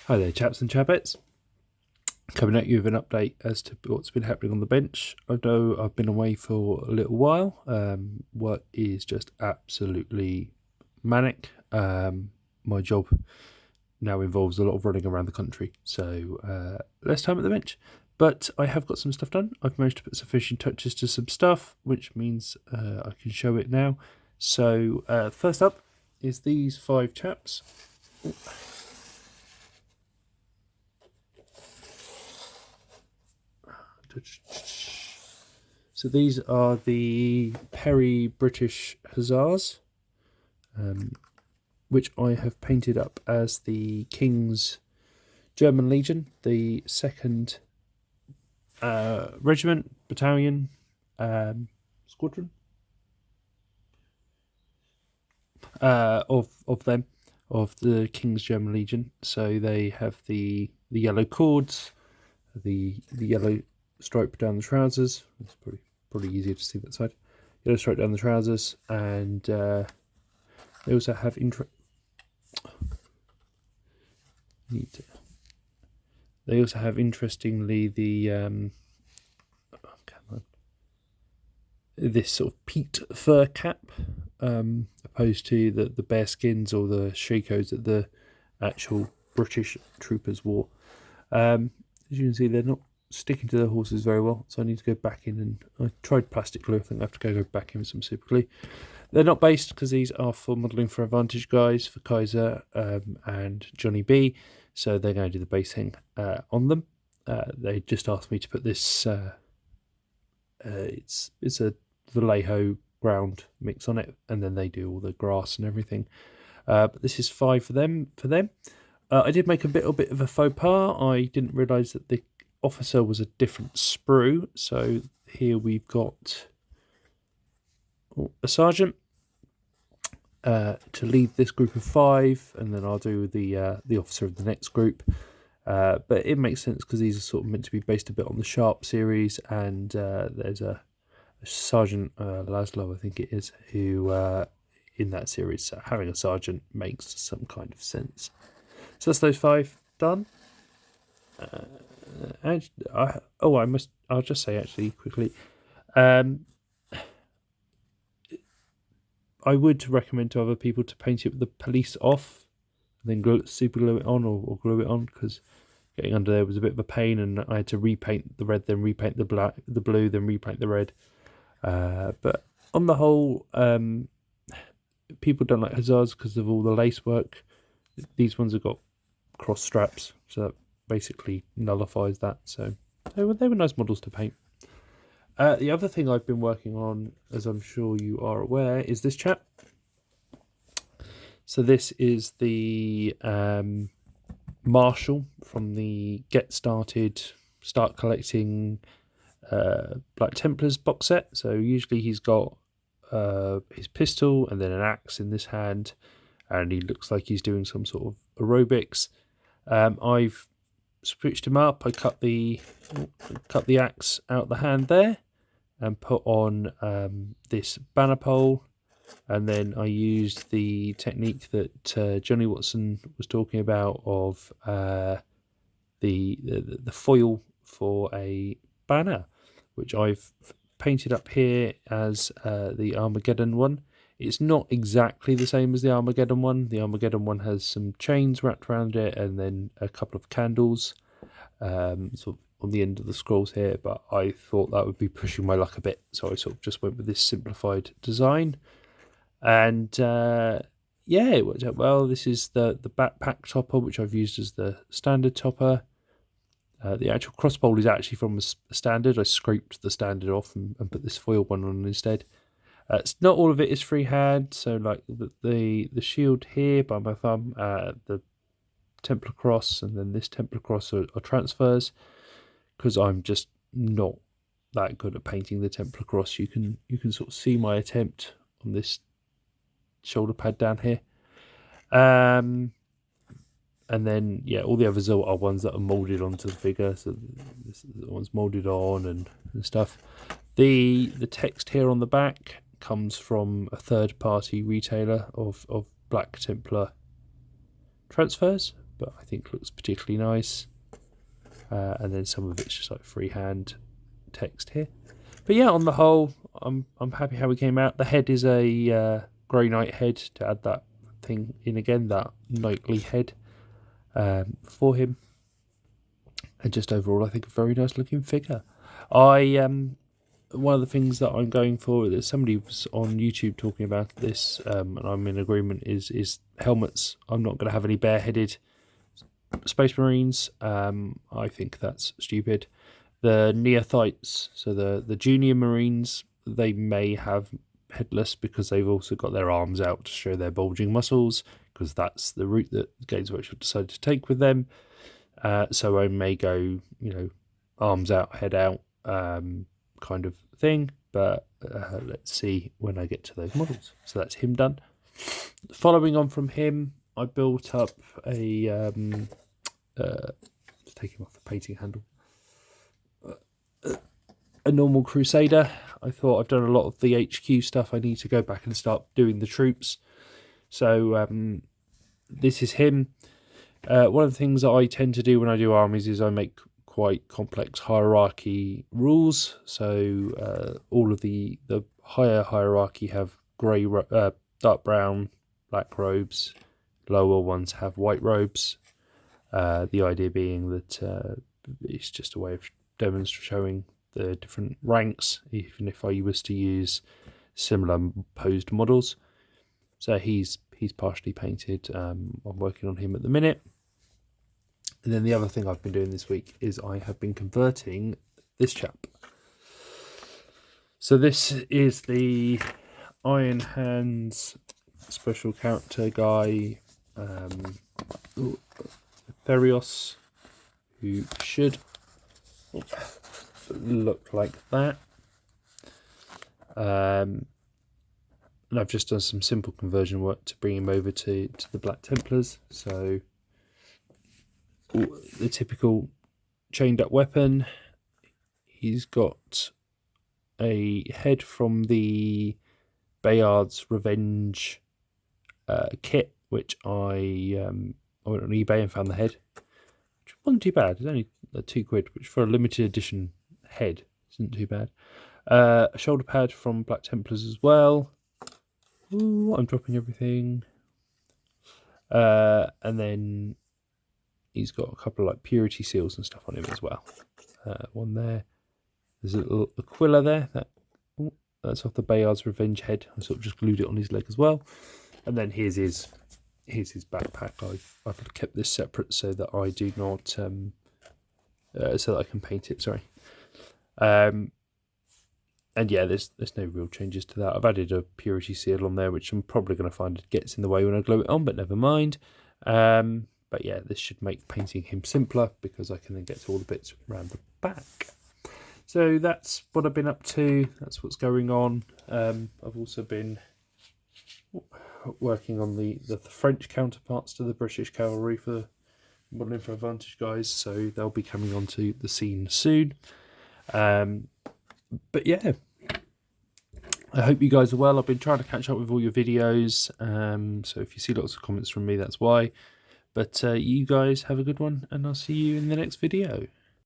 Hi there, chaps and chapettes. Coming at you with an update as to what's been happening on the bench. I know I've been away for a little while. Work is just absolutely manic. My job now involves a lot of running around the country, so less time at the bench. But I have got some stuff done. I've managed to put some finishing touches to some stuff, which means I can show it now. So first up is these 5 chaps. So these are the Perry British Hussars, which I have painted up as the King's German Legion, the 2nd Regiment, Battalion, Squadron of them, of the King's German Legion. So they have the yellow cords, the yellow stripe down the trousers. It's probably easier to see that side. Yellow stripe down the trousers, and they also have interestingly the this sort of peaked fur cap, opposed to the bear skins or the shakos that the actual British troopers wore. As you can see, they're not sticking to the horses very well, so I need to go back in, and I tried plastic glue. I think I have to go back in with some super glue. They're not based because these are for modelling for Advantage guys, for Kaiser and Johnny B, so they're going to do the basing on them. They just asked me to put this it's a Vallejo ground mix on it, and then they do all the grass and everything. But this is 5 for them. I did make a little bit of a faux pas. I didn't realise that the officer was a different sprue, so here we've got a sergeant to lead this group of 5, and then I'll do the officer of the next group. But it makes sense because these are sort of meant to be based a bit on the Sharp series, and there's a Sergeant Laszlo, I think it is, who in that series, so having a sergeant makes some kind of sense. So that's those 5 done. I'll just say actually quickly, I would recommend to other people to paint it with the police off, and then super glue it on or glue it on, because getting under there was a bit of a pain, and I had to repaint the red, then repaint the blue, then repaint the red. But on the whole, people don't like Hussars because of all the lace work. These ones have got cross straps, so that basically nullifies that. So they were nice models to paint. The other thing I've been working on, as I'm sure you are aware, is this chap. So this is the Marshal from the Start Collecting Black Templars box set. So usually he's got his pistol and then an axe in this hand, and he looks like he's doing some sort of aerobics. I've switched him up. I cut the axe out the hand there and put on this banner pole, and then I used the technique that Johnny Watson was talking about of the foil for a banner, which I've painted up here as the Armageddon one. It's not exactly the same as the Armageddon one. The Armageddon one has some chains wrapped around it and then a couple of candles sort of on the end of the scrolls here, but I thought that would be pushing my luck a bit, so I sort of just went with this simplified design. And yeah, it worked out well. This is the backpack topper, which I've used as the standard topper. The actual crossbowl is actually from a standard. I scraped the standard off and put this foil one on instead. It's not all of it is freehand, so like the shield here by my thumb, the Templar cross, and then this Templar cross are transfers, because I'm just not that good at painting the Templar cross. You can sort of see my attempt on this shoulder pad down here. And then, yeah, all the others are ones that are moulded onto the figure. So this one's moulded on and stuff. The text here on the back comes from a third-party retailer of Black Templar transfers. but I think looks particularly nice. And then some of it's just like freehand text here. But yeah, on the whole, I'm happy how we came out. The head is a Grey Knight head, to add that thing in again, that knightly head for him. And just overall, I think a very nice looking figure. One of the things that I'm going for, that somebody was on YouTube talking about this, and I'm in agreement, is helmets. I'm not going to have any bareheaded Space Marines. I think that's stupid. The neophytes, so the junior Marines, they may have headless because they've also got their arms out to show their bulging muscles, because that's the route that Games Workshop decided to take with them. So I may go, arms out, head out, kind of thing. But let's see when I get to those models. So that's him done. Following on from him, I built up a just take him off the painting handle. A normal Crusader. I thought I've done a lot of the HQ stuff. I need to go back and start doing the troops. So this is him. One of the things that I tend to do when I do armies is I make quite complex hierarchy rules. So all of the higher hierarchy have grey, dark brown, black robes. Lower ones have white robes. The idea being that it's just a way of showing the different ranks, even if I was to use similar posed models. So he's partially painted. I'm working on him at the minute. And then the other thing I've been doing this week is I have been converting this chap. So this is the Iron Hands special character guy, Therios, who should look like that. And I've just done some simple conversion work to bring him over to the Black Templars. So the typical chained up weapon. He's got a head from the Bayard's Revenge kit, which I went on eBay and found the head, which wasn't too bad. It's only £2, which for a limited edition head isn't too bad. A shoulder pad from Black Templars as well. Ooh, I'm dropping everything. And then he's got a couple of like purity seals and stuff on him as well. One there. There's a little Aquila there. That's off the Bayard's Revenge head. I sort of just glued it on his leg as well. And then here's his backpack. I've kept this separate so that I do not so that I can paint it. Sorry. And yeah, there's no real changes to that. I've added a purity seal on there, which I'm probably going to find it gets in the way when I glue it on, but never mind. But yeah, this should make painting him simpler because I can then get to all the bits around the back. So that's what I've been up to. That's what's going on. I've also been working on the French counterparts to the British cavalry for Modelling for Advantage guys, so they'll be coming onto the scene soon. But yeah, I hope you guys are well. I've been trying to catch up with all your videos, so if you see lots of comments from me, that's why. But you guys have a good one, and I'll see you in the next video.